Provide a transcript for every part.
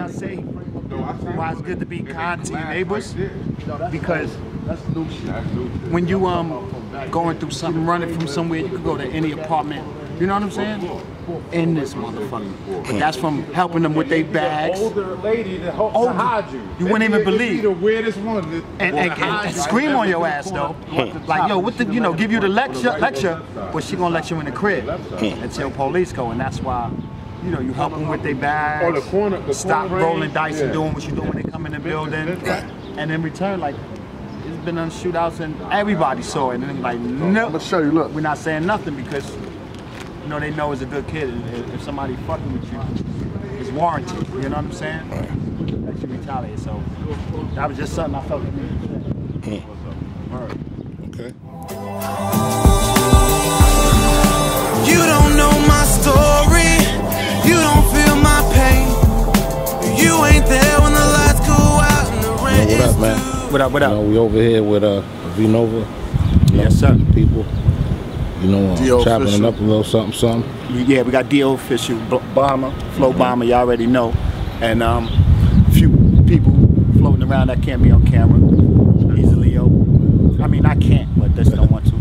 I say why it's good to be kind to your neighbors? Because when you going through something, running from somewhere, you can go to any apartment. You know what I'm saying? In this motherfucker. But that's from helping them with their bags. Older lady that helps to hide you. You wouldn't even believe. The weirdest one. And scream on your ass though. Like, yo, what the, you know, give you the lecture, but she gonna let you in the crib until police go, and that's why, you know, you help them with their bags, stop rolling dice and doing what you do when they come in the building, and in return, like, it's been on shootouts and everybody saw it, and then like, no, I'm gonna show you, look, we're not saying nothing because, you know, they know it's a good kid. If somebody fucking with you, it's warranted. You know what I'm saying? That should retaliate. So that was just something I felt like needed to say. Okay. You don't know my story. You don't feel my pain. You ain't there when the lights go out and the rain. What up, man? What up? What up? You know, we over here with V.Nova. Yes, sir. People. You know, chopping it up a little something. Yeah, we got D.O. official, Bomber, Flow Bomber, y'all already know. And a few people floating around that can't be on camera easily, yo. I mean, I can't, but they don't want to.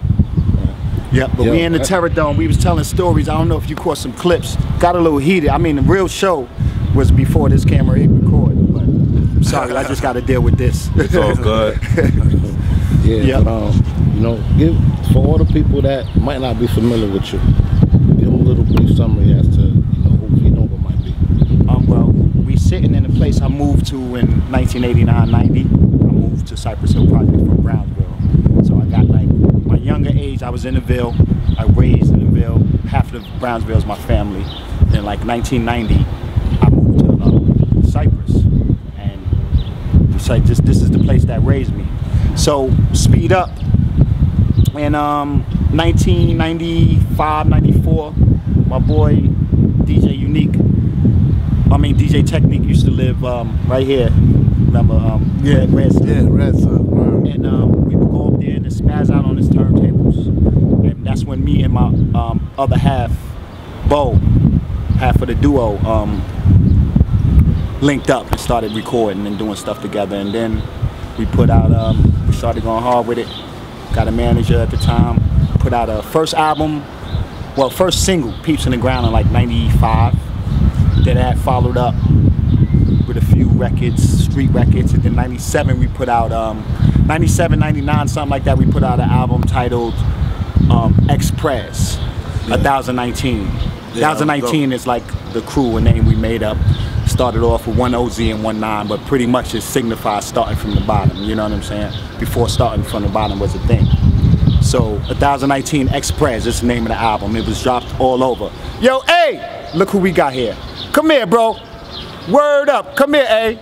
Yep, but we in the Terror Dome. We was telling stories. I don't know if you caught some clips. Got a little heated. I mean, the real show was before this camera hit record, but I'm sorry, I just got to deal with this. It's all good. Yeah, but, you know, for all the people that might not be familiar with you, give them a little brief summary as to, you know, who V.Nova might be. Well, we sitting in a place I moved to in 1989-90. I moved to Cypress Hill Project from Brownsville. So I got like, my younger age, I was in the Ville. I raised in the Ville. Half of Brownsville is my family. Then like 1990, I moved to Cypress. And it's like, this is the place that raised me. So, speed up. In 1995, 94, my boy DJ Technique used to live right here. Remember? Red Sun. Yeah, Red Sun. And we would go up there and spaz out on his turntables. And that's when me and my other half, Bo, half of the duo, linked up and started recording and doing stuff together. And then we put out, we started going hard with it. Got a manager at the time, put out a first album, well, first single, Peeps in the Ground, in like 95. Then that followed up with a few records, street records. And then 97 we put out, 97, 99, something like that, we put out an album titled Express, 1019. 1019 is like the crew, a name we made up. Started off with one OZ and one 9, but pretty much it signifies starting from the bottom, you know what I'm saying? Before starting from the bottom was a thing. So 1019 Express is the name of the album. It was dropped all over. Yo, A, look who we got here. Come here, bro. Word up, come here, A.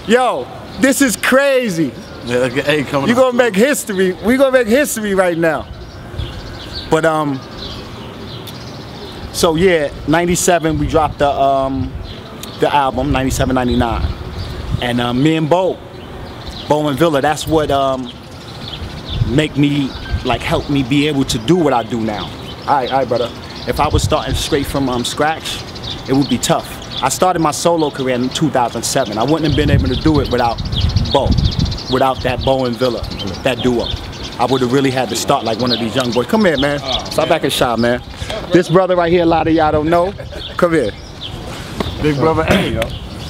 Yo, this is crazy. Yeah, look at A coming. You gonna make history. We gonna make history right now. But so yeah, 97 we dropped the album, 97, 99. And me and Bo and Villa, that's what make me, like, help me be able to do what I do now. All right, brother. If I was starting straight from scratch, it would be tough. I started my solo career in 2007. I wouldn't have been able to do it without Bo, without that Bo and Villa, that duo. I would have really had to start like one of these young boys. Come here, man. Stop back and shot, man. This brother right here, a lot of y'all don't know. Come here. Big brother A, yo.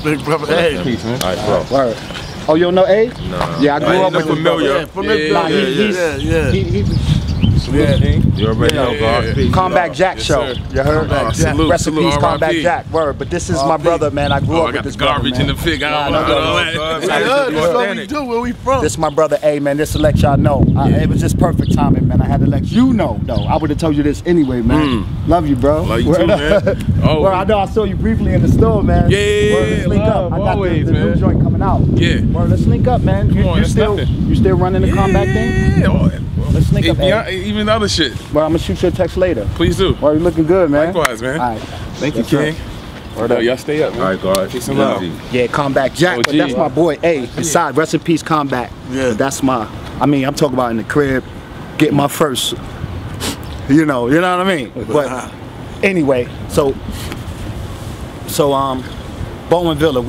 Big brother A. Peace, man. All right, bro. Word. Oh, you don't know A? No. Yeah, I grew up with familiar. him. Yeah. You already know, God. Combat Jack show. You heard? Salute. Rest in peace, Combat Jack. Word. But this is my brother, man. I grew up with this brother, garbage in the fig. I don't know. That's what we do. Where we from? This is my brother A, man. This to let y'all know. It was just perfect timing, man. I had to let you know, though. I would have told you this anyway, man. Love you, bro. Love you too, man. Well, I know I saw you briefly in the store, man. Yeah, let's link up. I got always, the new joint coming out. Yeah. Well, let's link up, man. You still running the combat thing? Yeah. Let's link up, man. Even the other shit. Well, I'm gonna shoot you a text later. Please do. Well, you're looking good, man. Likewise, man. All right. Thank you, King. Y'all stay up, man. All right, God. Peace and love. Yeah, Combat Jack, but that's my boy A. Besides, rest in peace, Combat. Yeah. But that's my, I mean, I'm talking about in the crib, getting my first, you know what I mean? But anyway, so Bowen Villa,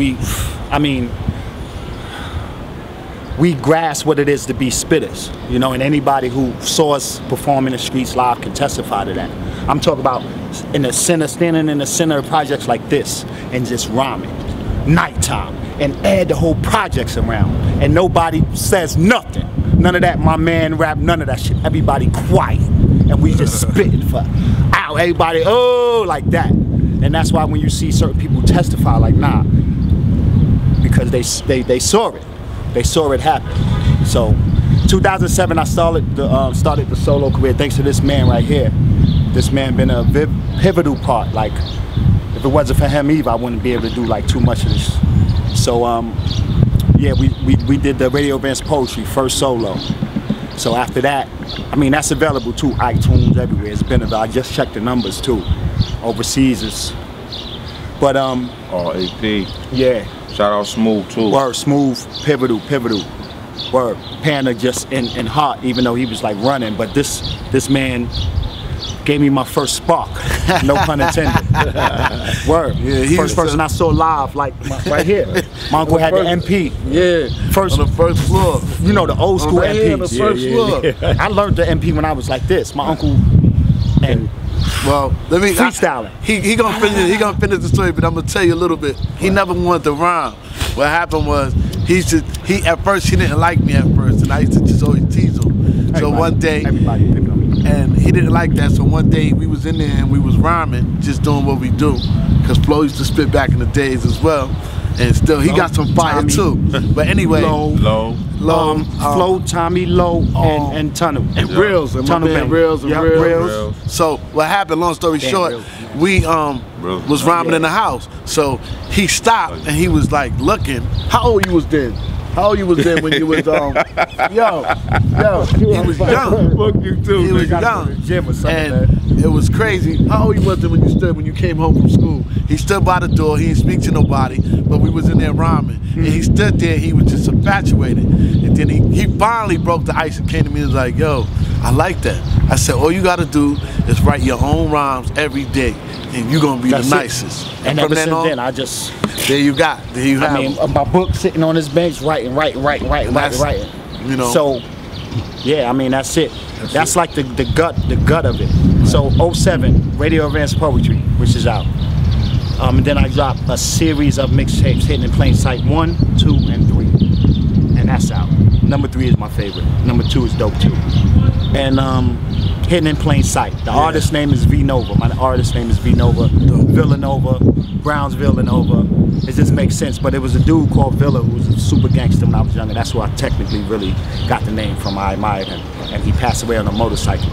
we grasp what it is to be spitters, you know, and anybody who saw us perform in the streets live can testify to that. I'm talking about in the center, standing in the center of projects like this and just rhyming, nighttime, and add the whole projects around, and nobody says nothing. None of that, my man rap, none of that shit. Everybody quiet, and we just spitting for, ow, everybody, oh, like that. And that's why when you see certain people testify, like, nah, because they saw it. They saw it happen. So, 2007, I started the solo career thanks to this man right here. This man been a pivotal part. Like, if it wasn't for him, I wouldn't be able to do like too much of this. So, yeah, we did the Radio Advance Poetry first solo. So after that, I mean, that's available too, iTunes, everywhere. It's been available. I just checked the numbers too. Overseas is, but AP. Yeah. Shout out Smooth too. Word, Smooth, pivotal. Word, Panda just in heart, even though he was like running. But this man gave me my first spark. No pun intended. Word. Yeah, first person I saw live, like right here. My uncle had the MP. Yeah. First on the first floor. You know, the old school MP. On the first floor. I learned the MP when I was like this. My uncle and. Well, let me freestyling. He gonna finish the story, but I'm gonna tell you a little bit. He never wanted to rhyme. What happened was at first he didn't like me at first, and I used to just always tease him. So one day, and he didn't like that. So one day we was in there and we was rhyming, just doing what we do, because Flo used to spit back in the days as well. And still, he got some fire too. But anyway, Low, Flo, Tommy, Low, and Tunnel. And Reels, and Tunnel man, Reels. So what happened, long story short, we was rhyming in the house. So he stopped and he was like looking. How old you was then? How old you was then when you was yo, he was young. Fuck you too. He was young. And it was crazy. How old you was then when you came home from school? He stood by the door, he didn't speak to nobody, but we was in there rhyming. And he stood there, he was just infatuated. And then he finally broke the ice and came to me and was like, yo, I like that. I said, all you gotta do is write your own rhymes every day, and you're gonna be the nicest. And ever since then, I just... There you have it. My book sitting on his bench, writing. You know. So, yeah, I mean, that's it. That's like the gut of it. So, 07, Radio Advance Poetry, which is out. And then I dropped a series of mixtapes, Hidden in Plain Sight 1, 2, and 3. And that's out. Number 3 is my favorite. Number 2 is dope too. And Hidden in Plain Sight. The artist's name is V.Nova. My artist's name is V.Nova. Villanova, Brownsville Villanova. It just makes sense. But it was a dude called Villa who was a super gangster when I was younger. That's where I technically really got the name from. I admired him. And he passed away on a motorcycle.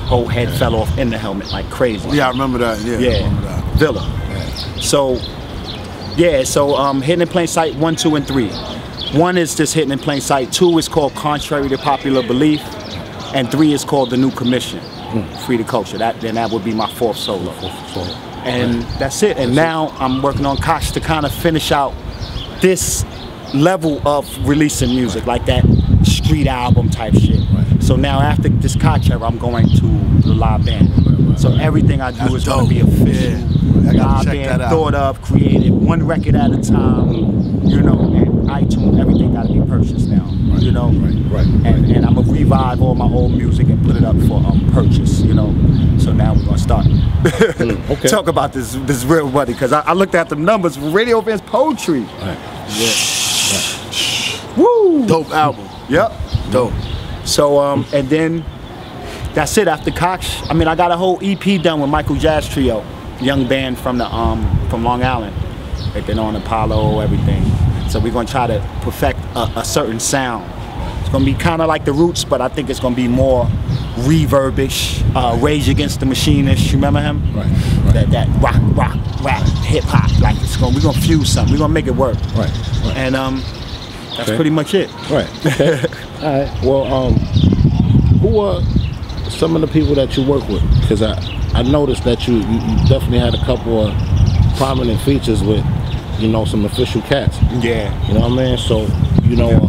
Whole head fell off in the helmet like crazy. Yeah, I remember that. Yeah, I remember that. Villa. Yeah. So, yeah, so Hidden in Plain Sight 1, 2, and 3. 1 is just Hidden in Plain Sight. 2 is called Contrary to Popular Belief. And 3 is called The New Commission, Free the Culture. That would be my 4th solo. And that's it. And now I'm working on Koch to kind of finish out this level of releasing music, like that street album type shit. So now after this Koch era, I'm going to the live band. So everything I do is going to be official. Live band, thought of, created, one record at a time, you know, and iTunes, everything got to be purchased now, you know. And I'm going to revive all my old music and put it up for purchase, you know. So now we're going to start. Talk about this real money, because I looked at the numbers for Radio Advance Poetry. Woo! Dope album. Yep. Dope. So, and then that's it after Koch. I mean, I got a whole EP done with Michael Jazz Trio, young band from the from Long Island. They've been on Apollo, everything. So we're gonna try to perfect a certain sound. It's gonna be kind of like the Roots, but I think it's gonna be more reverbish, Rage Against the Machine-ish. You remember him? That rock, rap, hip hop. Like we're gonna fuse something. We're gonna make it work. And that's pretty much it. Okay. All right. Well, who are some of the people that you work with? Because I noticed that you definitely had a couple of prominent features with, you know, some official cats. Yeah. You know what I mean? So, you know,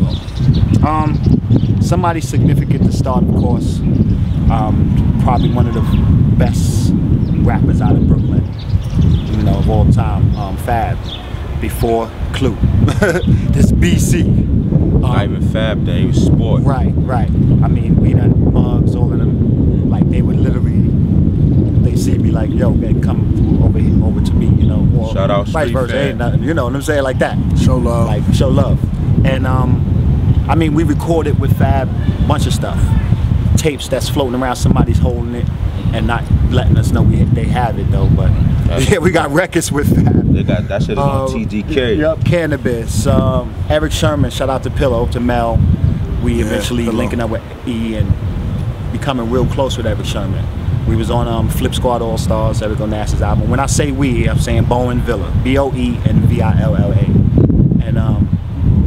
somebody significant to start, of course. Probably one of the best rappers out of Brooklyn, you know, of all time, Fab. before Clue. This BC. Not even Fab Day, it was sport. Right. I mean, we done mugs, all of them. Like they would literally, they see me like, yo, man, come over here, over to me, you know. Or Shout out vice Street versa, Fan. ain't nothing, you know what I'm saying, like that. Show love. Like show love. And I mean, we recorded with Fab a bunch of stuff. Tapes that's floating around, somebody's holding it and not letting us know they have it though. But yeah, we got records with Fab. They got that shit is on TDK. Yep, Cannabis. Eric Sherman, shout out to Pillow, to Mel. We eventually Pillow. linking up with E and becoming real close with Eric Sherman. We was on Flip Squad All Stars, Eric Onassis album. When I say we, I'm saying Bowen Villa, B-O-E and V-I-L-L-A. And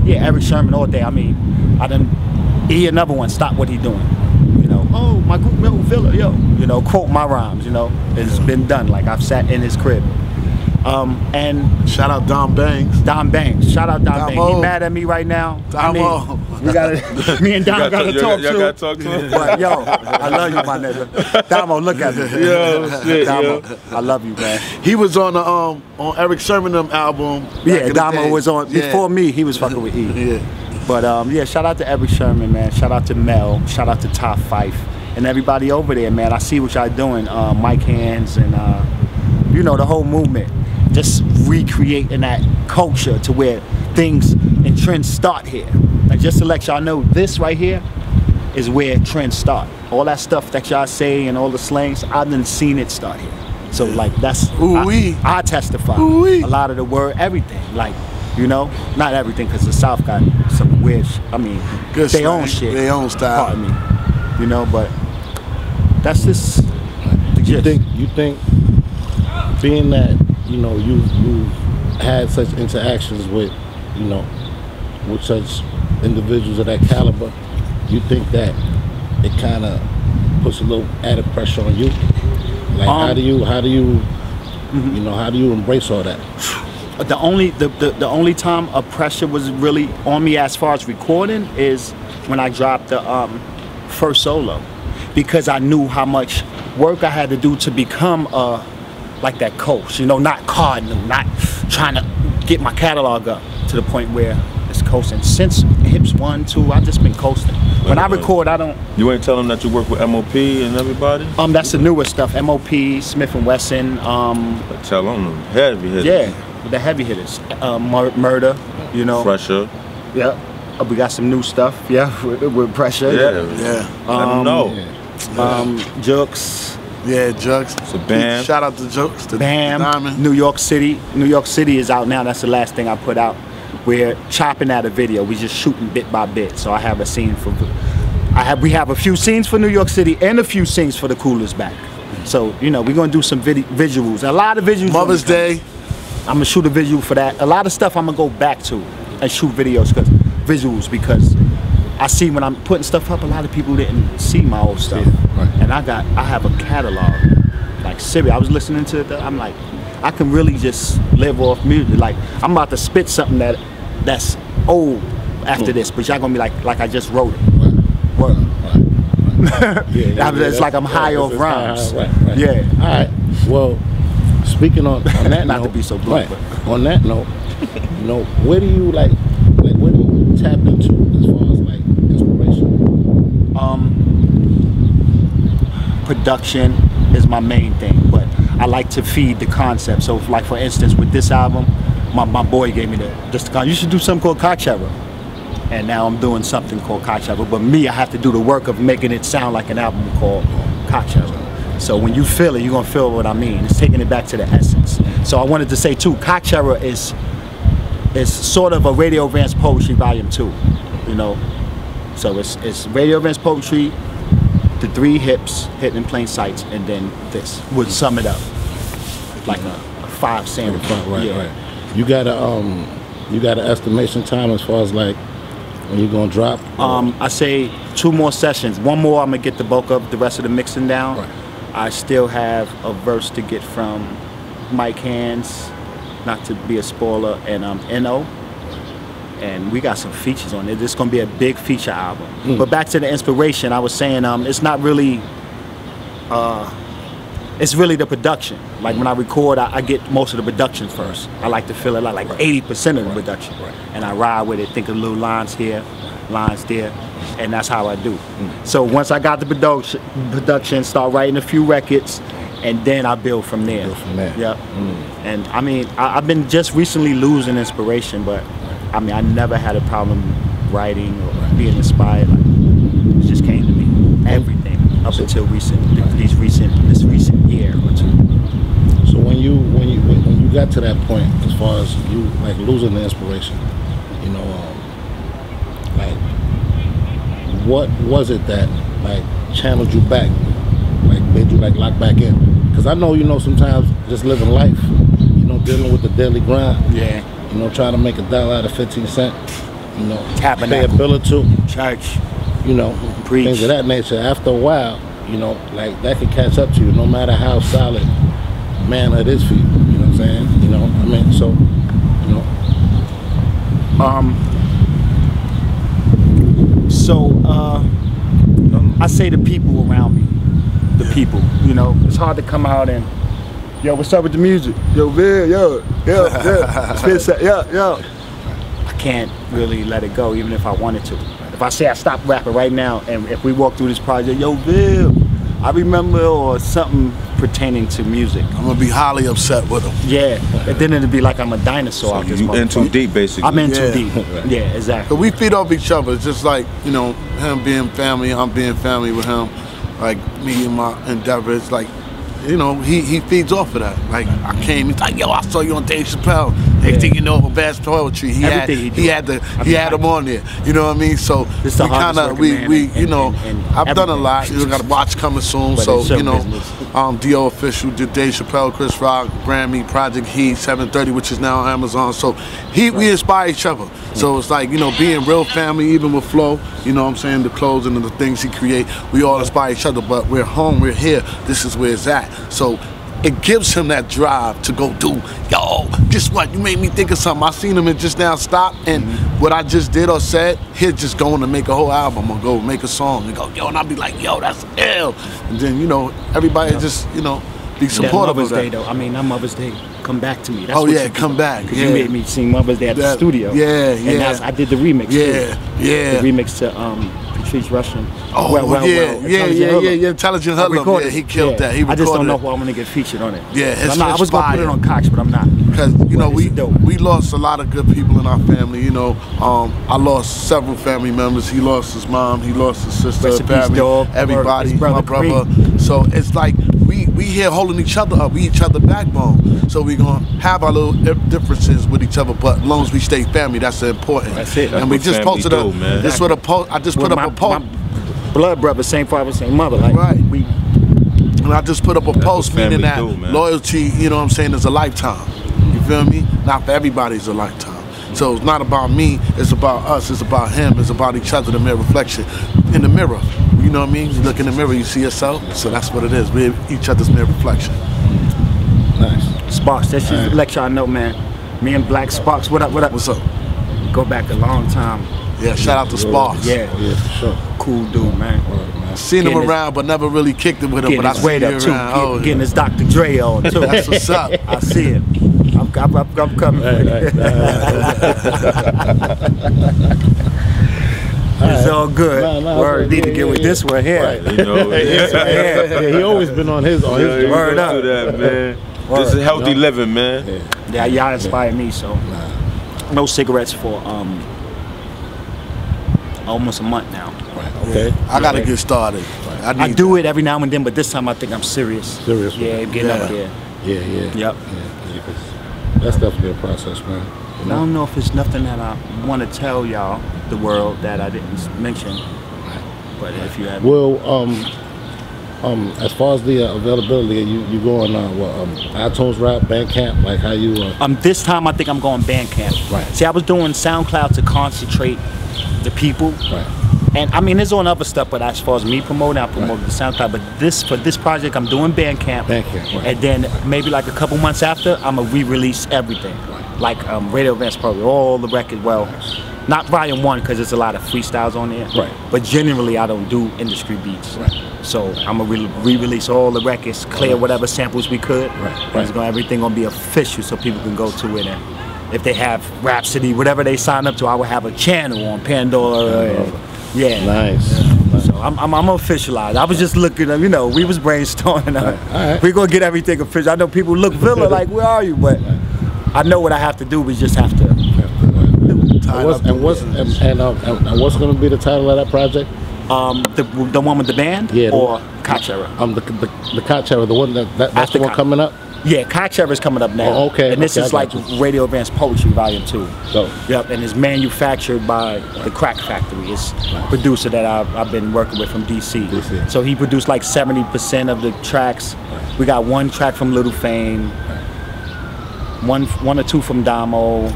yeah, Eric Sherman all day. I mean, E another one, stop what he doing. You know, oh, my group Middle Villa, yo. You know, quote my rhymes, you know. It's been done, like I've sat in his crib. And shout out Don Banks. Shout out Don Banks. He mad at me right now. I mean, we gotta, me and Don gotta talk y'all gotta talk to him. But yo, I love you, my nigga. Damo, look at me. Yo, shit, Damo, I love you, man. He was on the on Eric Sherman album. Yeah, Damo was on before me. He was fucking with E. Yeah. But yeah, shout out to Eric Sherman, man. Shout out to Mel. Shout out to Top Fife and everybody over there, man. I see what y'all doing. Mike Hands and you know, the whole movement. Just recreating that culture to where things and trends start here. Like just to let y'all know, this right here is where trends start. All that stuff that y'all say and all the slangs, I've done seen it start here. So like that's I testify. A lot of the word, everything. Like, you know, not everything, because the South got some weird, I mean, good they own shit. They own style. Pardon me. You know, but that's just the gist. You think being that, you know, you had such interactions with, you know, with such individuals of that caliber, you think that it kind of puts a little added pressure on you? Like how do you you know, how do you embrace all that? The only time a pressure was really on me as far as recording is when I dropped the first solo, because I knew how much work I had to do to become like that coach, you know, not cardinal, not trying to get my catalog up to the point where it's coasting. Since Hips 1, 2, I've just been coasting. When I record, I don't. You ain't telling them that you work with M.O.P and everybody? That's the newer stuff. M.O.P, Smif-n-Wessun. Tell them heavy hitters. Yeah, the heavy hitters. Murder, you know. Pressure. Yeah. We got some new stuff. Yeah, with Pressure. Yeah. Let them know. Jux. Yeah, Jux. So Bam. Shout out to Jux. To Bam. Diamond. New York City. New York City is out now. That's the last thing I put out. We're chopping out a video. We just shooting bit by bit. So I have a scene for. We have a few scenes for New York City and a few scenes for the Coolers Back. So you know we're gonna do some visuals. A lot of visuals. Mother's Day. I'm gonna shoot a visual for that. A lot of stuff I'm gonna go back to and shoot visuals because I see when I'm putting stuff up, a lot of people didn't see my old stuff. Right. And I have a catalog. Like Siri, I was listening to it, I'm like, I can really just live off music. Like I'm about to spit something that's old after this, but y'all gonna be like I just wrote it. Word. It's like I'm high off rhymes. Right. Yeah. All right. Well, speaking on that Not note, to be so blunt, right. On that note, you know, where do you where do you tap into as far as like inspiration? Production is my main thing, but I like to feed the concept. So like for instance with this album, my boy gave me you should do something called Coachella. And now I'm doing something called Coachella. But me, I have to do the work of making it sound like an album called Coachella. So when you feel it, you're gonna feel what I mean. It's taking it back to the essence. So I wanted to say too, Coachella is sort of a Radio Advance Poetry Volume 2, you know. So it's Radio Advance Poetry, the 3 hips, Hidden in Plain Sights, and then this would sum it up like a 5 sample. Right. You got an estimation time as far as like when you're gonna drop? I say 2 more sessions. 1 more, I'm gonna get the bulk of the rest of the mixing down. Right. I still have a verse to get from Mike Hands, not to be a spoiler, and N.O. And we got some features on it. This is gonna be a big feature album. But back to the inspiration, I was saying it's not really it's really the production. Like when I record, I get most of the production first. I like to feel it like 80% of the production. And I ride with it, think of little lines here, lines there, and that's how I do. So once I got the production, start writing a few records, and then I build from there. Yeah. And I mean, I've been just recently losing inspiration, but I mean, I never had a problem writing or being inspired. Like, it just came to me. Everything up until this recent year or two. So when you got to that point, as far as you like losing the inspiration, you know, like what was it that like channeled you back, like made you like lock back in? Because I know, you know, sometimes just living life, you know, dealing with the daily grind. Yeah. You know, trying to make $1 out of 15 cents. You know, Tabernacle. pay a bill or two. Church. You know, Preach. things of that nature. After a while, you know, like that can catch up to you, no matter how solid manhood is for you. You know what I'm saying? You know, I mean, so, you know. I say the people around me, the people. You know, it's hard to come out and, yo, what's up with the music? Yo, man, yo. I can't really let it go, even if I wanted to. If I say I stop rapping right now, and if we walk through this project, yo, Bill, I remember, or something pertaining to music, I'm gonna be highly upset with him. Yeah, and then it'd be like I'm a dinosaur out this You in too deep, basically. I'm in too deep. Yeah, exactly. But we feed off each other. It's just like, you know, him being family, I'm being family with him. Like me and my endeavor, it's like, you know, he feeds off of that. Like I came, he's like, yo, I saw you on Dave Chappelle. Next thing you know, for Bass Poetry, he had him on there. You know what I mean? So we kind of you know, I've done a lot. You got a watch coming soon, so you know, D.O. Official, Dave Chappelle, Chris Rock, Grammy, Project Heat, 730, which is now on Amazon. So we inspire each other. So it's like, you know, being real family, even with Flo. You know what I'm saying? The clothes and the things he create, we all inspire each other. But we're home, we're here. This is where it's at. So it gives him that drive to go do, yo, guess what? You made me think of something. I seen him and just now stop, and what I just did or said, he's just going to make a whole album or go make a song and go, yo, and I'll be like, yo, that's ill. And then, you know, everybody just, you know, be supportive of that. Day, though. I mean, that Mother's Day, come back to me. That's come back. Because you made me sing Mother's Day at the studio. And I did the remix too. The remix to Russian. Intelligent Hoodlum. Yeah, he killed that. He I just don't know if I'm gonna get featured on it. Yeah, I was gonna put it on Cox, but I'm not. Because you know we lost a lot of good people in our family. You know, I lost several family members. He lost his mom. He lost his sister. Family, everybody, my brother. So it's like we here holding each other up. We each other backbone. So we gonna have our little differences with each other, but as long as we stay family, that's important. That's it. And we just posted a. This what a post. I just put up a post. My blood brother, same father, same mother. Like, and I just put up a post meaning that loyalty, you know what I'm saying, is a lifetime. You feel me? Not for everybody is a lifetime. So it's not about me, it's about us, it's about him, it's about each other, the mirror reflection. In the mirror, you know what I mean? You look in the mirror, you see yourself, so that's what it is. We're each other's mirror reflection. Nice. Sparks, that's just to let y'all know, man. Me and Black Sparks, what up, what up? What's up? Go back a long time. Yeah, shout out to Sparks. Yeah, for sure. Cool dude, man. Seen him around, but never really kicked it with him. But I see him around. Getting his Dr. Dre on too. That's what's up. I see it. I'm coming. It's all good. Word, need to get with this one here. Right, you know, he always been on his word up. That, man. This is healthy living, man. Yeah, y'all inspire me. So no cigarettes for almost a month now. Okay. I gotta get started. I do it every now and then, but this time I think I'm serious. Yeah, getting up there. Yeah. Yep. That's definitely a process, man. I don't know if it's nothing that I want to tell y'all, the world, that I didn't mention. But if you have, as far as the availability, you go on iTunes Rap, Bandcamp, like how you? This time I think I'm going Bandcamp. Right. See, I was doing SoundCloud to concentrate the people. Right. And I mean, there's on other stuff, but as far as me promoting, I promote the SoundCloud. But for this project, I'm doing Bandcamp. Right. And then maybe like a couple months after, I'm gonna re-release everything. Like radio events, probably all the records. Well, Not volume 1 because there's a lot of freestyles on there. Right. But generally I don't do industry beats. Right. So I'm gonna re-release all the records, clear whatever samples we could. Right. And it's everything gonna be official so people can go to it. And if they have Rhapsody, whatever they sign up to, I will have a channel on Pandora. And, yeah. Nice. So I'm officialized. I was just looking, you know, we was brainstorming. Right. We're gonna get everything official. I know people look Villa like, where are you? But I know what I have to do. We just have to. And what's going to be the title of that project? The one with the band? Yeah. Or Kochera? The Kochera, the one that's the one coming up? Yeah, Kochera is coming up now. Oh, okay. And this is like Radio Advanced Poetry Volume 2. So. Yep, and it's manufactured by the Crack Factory. It's a producer that I've been working with from DC. So he produced like 70% of the tracks. We got one track from Little Fame, one or two from Damo.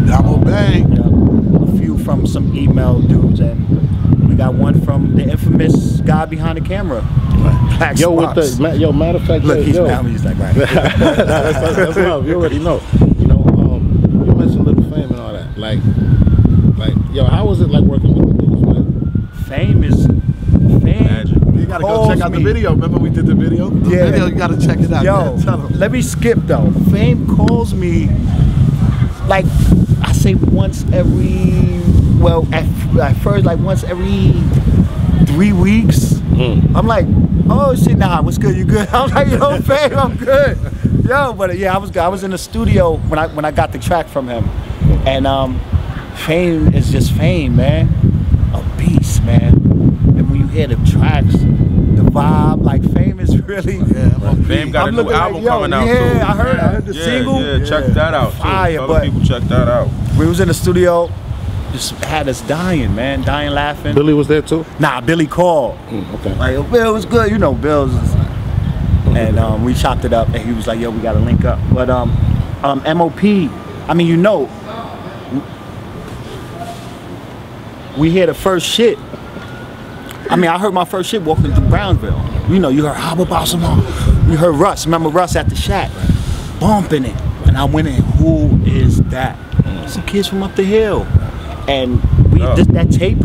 Damo Bang. Yep. A few from some email dudes, and we got one from the infamous guy behind the camera. Black Spots. Matter of fact, look, he's mad. He's like, right. that's love. You already know. You know, you mentioned Little Fame and all that. Like, yo, how was it like working with the dudes, man? Fame. You gotta go check out the video. Remember we did the video? The video, you gotta check it out. Yo, let me skip though. Fame calls me like I say once every. Well, at first like once every 3 weeks. I'm like, oh shit, nah, what's good? You good? I'm like, yo, Fame, I'm good. Yo, but yeah, I was good. I was in the studio when I got the track from him, and Fame is just Fame, man, a beast, man. And when you hear the tracks, the vibe, like Fame is really. Fame got a new album coming out. Yeah, I heard the single. Yeah, check that out. Fire, other people check that out. We was in the studio. Just had us dying, man, dying laughing. Billy was there too? Nah, Billy called. Okay. Like, yo, Bill was good, you know, Bill's. And we chopped it up, and he was like, yo, we gotta link up. But M.O.P, I mean, you know, we hear the first shit. I mean, I heard my first shit walking through Brownsville. You know, you heard Hobble Bossamon. You heard Russ. Remember Russ at the Shack? Bumping it. And I went in, who is that? Some kids from up the hill. And that tape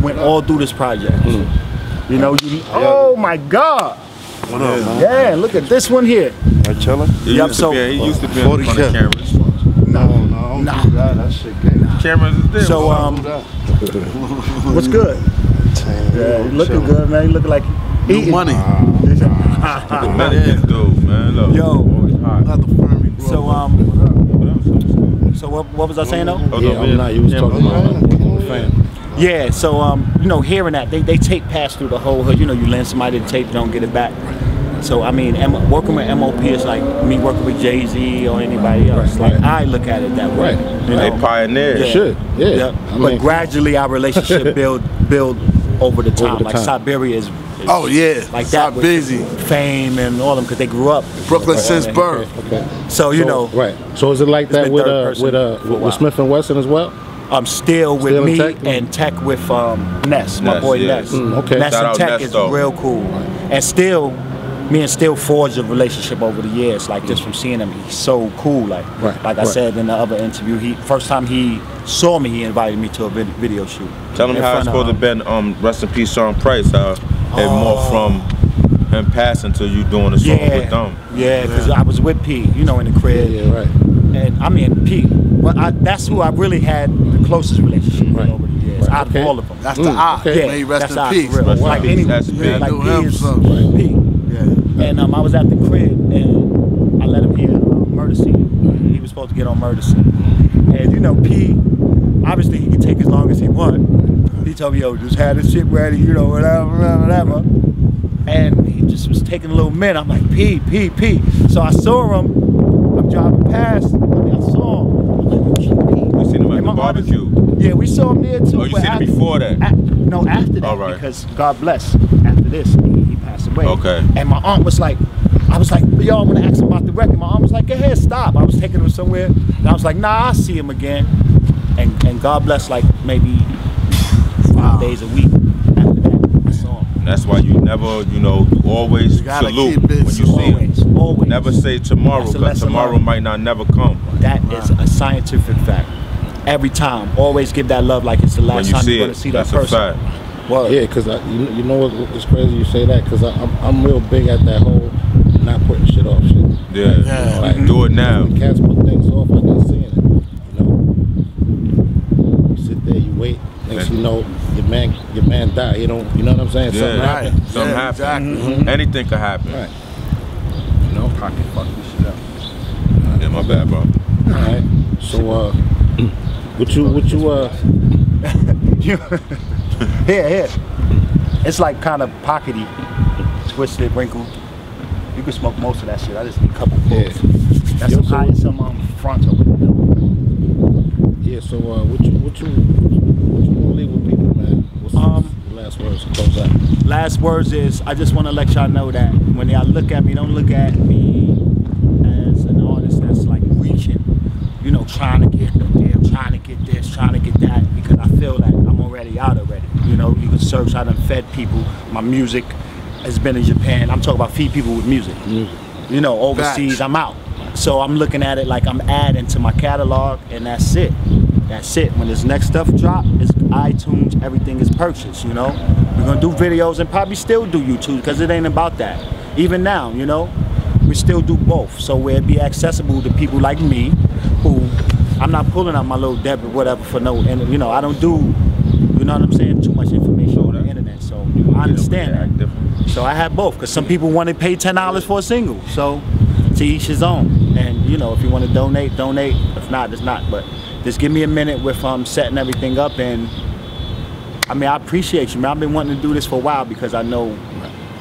went all through this project. You know, oh my God. What up, man? Yeah, look at this one here. I chillin'? He used to be on the cameras. No, that shit gay. Cameras is there. So, what's good? Yeah, you looking good, man. You looking like eating. Money. Mannequin dude, man. Look. Yo. Another Fermi, bro. So what was I saying though? You was talking about Fame. Yeah, so you know, hearing that they tape pass through the whole hood. You know, you lend somebody the tape, you don't get it back. So I mean, working with M.O.P is like me working with Jay-Z or anybody else. Like I look at it that way. You know? They pioneered. Yeah. But gradually our relationship build over the time. Like Siberia is oh yeah, like that with busy Fame and all them because they grew up Brooklyn since birth. Okay. So you know, right. So is it like that with Smif-n-Wessun as well? I'm still with me and Tech with Ness, my boy Ness. Okay. Ness and Tech is real cool, and still. Me and Still forged a relationship over the years, like just from seeing him. He's so cool, like I said in the other interview. First time he saw me, he invited me to a video shoot. Tell him how it's supposed to have been. Rest in peace, Sean Price. How it more from him passing to you doing the song with them. Yeah, because I was with P, you know, in the crib. Yeah, right. And I mean P, that's who I really had the closest relationship with over the years. Out of all of them. That's the eye. May he rest in peace. Like anyway, like P. And I was at the crib and I let him hear Murder Scene. He was supposed to get on Murder Scene. And you know, P, obviously he could take as long as he wanted. He told me, yo, just had this shit ready, you know, whatever. And he just was taking a little minute. I'm like, P. So I saw him. I'm driving past. I saw him. I'm like, oh shit, P. We seen him at the barbecue. Yeah, we saw him there too. Oh, you seen him before that? No, after that. Right. Because God bless. After this, he passed away. Okay. And my aunt was like, I was like, yo, I'm gonna ask him about the record. My aunt was like, go ahead, stop. I was taking him somewhere. And I was like, nah, I'll see him again. And God bless, like maybe 5 days a week after that, I saw him. And that's why you never, you always salute when you see him. Always. Never say tomorrow, because tomorrow might not never come. That is a scientific fact. Every time. Always give that love like it's the last time you're going to see that person. That's a fact. Well, yeah, because you know what's crazy you say that, because I'm real big at that whole not putting shit off shit. Yeah, you know, like, do it now. When cats put things off, I get seeing it. You know, you sit there, you wait. Next you know, your man die. You know what I'm saying? Yeah, Something happened. Something happened. Exactly. Anything could happen. Right. you know, pocket fuck this shit up. Yeah, my bad, bro. All right. So, what you Here. It's like kind of pockety, twisted, wrinkled. You can smoke most of that shit. I just need a couple pulls. That's some high and some frontal. Yeah. So, what you gonna leave with people, man? What's the last words to close out? Last words is I just want to let y'all know that when y'all look at me, don't look at me as an artist that's like reaching, you know, trying to get there, trying to get this, trying to get that, because I feel that I'm already out already. You know, you can search. I done fed people. My music has been in Japan. I'm talking about feed people with music. You know, overseas, Facts. I'm out. So I'm looking at it like I'm adding to my catalog, and that's it. That's it. When this next stuff drop, it's iTunes, everything is purchased, you know? We're gonna do videos and probably still do YouTube, because it ain't about that. Even now, you know, we still do both. So where it be accessible to people like me, who, I'm not pulling out my little debit, whatever, for no, and you know, I don't do, you know what I'm saying, too much information on the internet, so I understand that. So I have both, because some people want to pay $10 for a single, so to each his own. And you know, if you want to donate, donate. If not, it's not. But just give me a minute with setting everything up. And I mean, I appreciate you, man. I've been wanting to do this for a while, because I know,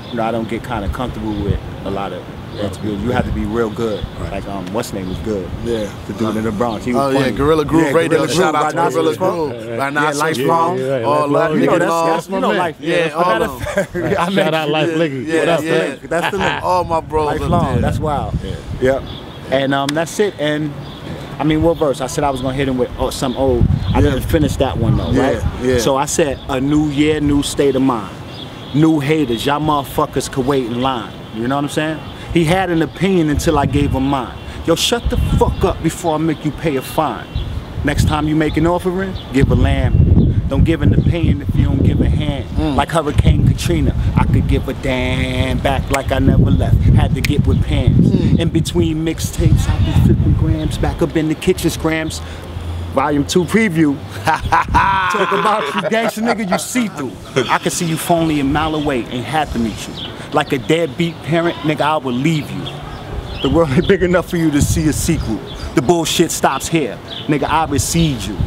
you know, I don't get kind of comfortable with a lot of interviews. You have to be real good. Like what's name was good. Yeah. The dude in the Bronx. He was funny. Gorilla Groove Radio. Gorilla Shout Groove, out to right, Gorilla Lifelong. Groove. Right now, Lifelong. Lifelong. You know, that's my man. Shout out Life Liggy. That's the name. All my bros. Lifelong. That's wild. Yeah. And that's it. And I mean, what verse? I said I was gonna hit him with some old. I didn't finish that one though, right? Yeah. So I said, a new year, new state of mind. New haters, y'all motherfuckers could wait in line. You know what I'm saying? He had an opinion until I gave him mine. Yo, shut the fuck up before I make you pay a fine. Next time you make an offering, give a lamb. Don't give an opinion if you don't give a hand. Like Hurricane Katrina, I could give a damn back like I never left. Had to get with pants. In between mixtapes, I be flipping grams. Back up in the kitchen scrams. Volume 2 preview. Talk about you gangsta nigga, you see through. I could see you phony a mile away and had to meet you. Like a deadbeat parent, nigga, I will leave you. The world ain't big enough for you to see a sequel. The bullshit stops here. Nigga, I receive you.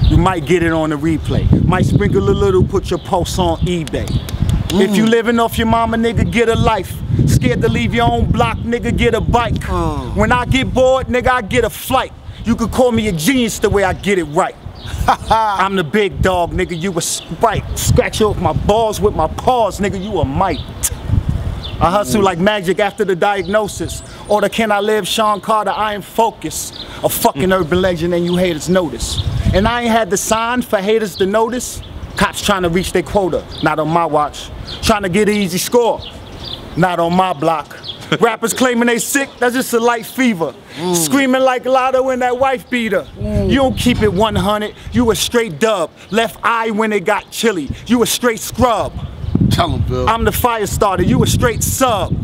You might get it on the replay. Might sprinkle a little, put your posts on eBay. If you living off your mama, nigga, get a life. Scared to leave your own block, nigga, get a bike. When I get bored, nigga, I get a flight. You could call me a genius the way I get it right. I'm the big dog, nigga, you a sprite. Scratch off my balls with my paws, nigga, you a mite. I hustle like magic after the diagnosis. Or the Can I Live Sean Carter, I am focused. A fucking urban legend and you haters notice. And I ain't had the sign for haters to notice. Cops trying to reach their quota, not on my watch. Trying to get an easy score, not on my block. Rappers claiming they sick, that's just a light fever. Screaming like Lotto in that wife beater. You don't keep it 100, you a straight dub. Left eye when it got chilly, you a straight scrub. Tell him, Bill. I'm the fire starter, you a straight sub.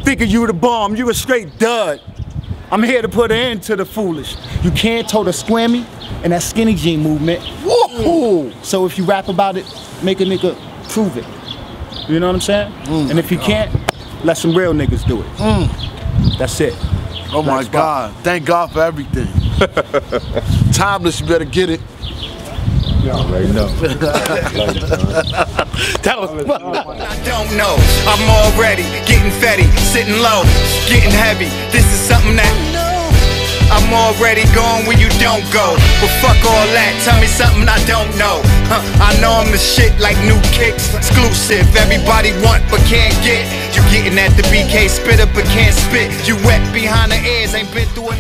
Thinking you the bomb, you a straight dud. I'm here to put an end to the foolish. You can't toe the squammy and that skinny jean movement. Woo! So if you rap about it, make a nigga prove it. You know what I'm saying? And if you can't, let some real niggas do it. That's it. Oh my God. Thank God for everything. Timeless, you better get it. You already know. Tell us. I don't know. I'm already getting fetty, sitting low, getting heavy. This is something that I'm already going where you don't go. But fuck all that, tell me something I don't know. I know I'm the shit like new kicks, exclusive. Everybody want but can't get. You getting at the BK spitter but can't spit. You wet behind the ears, ain't been through a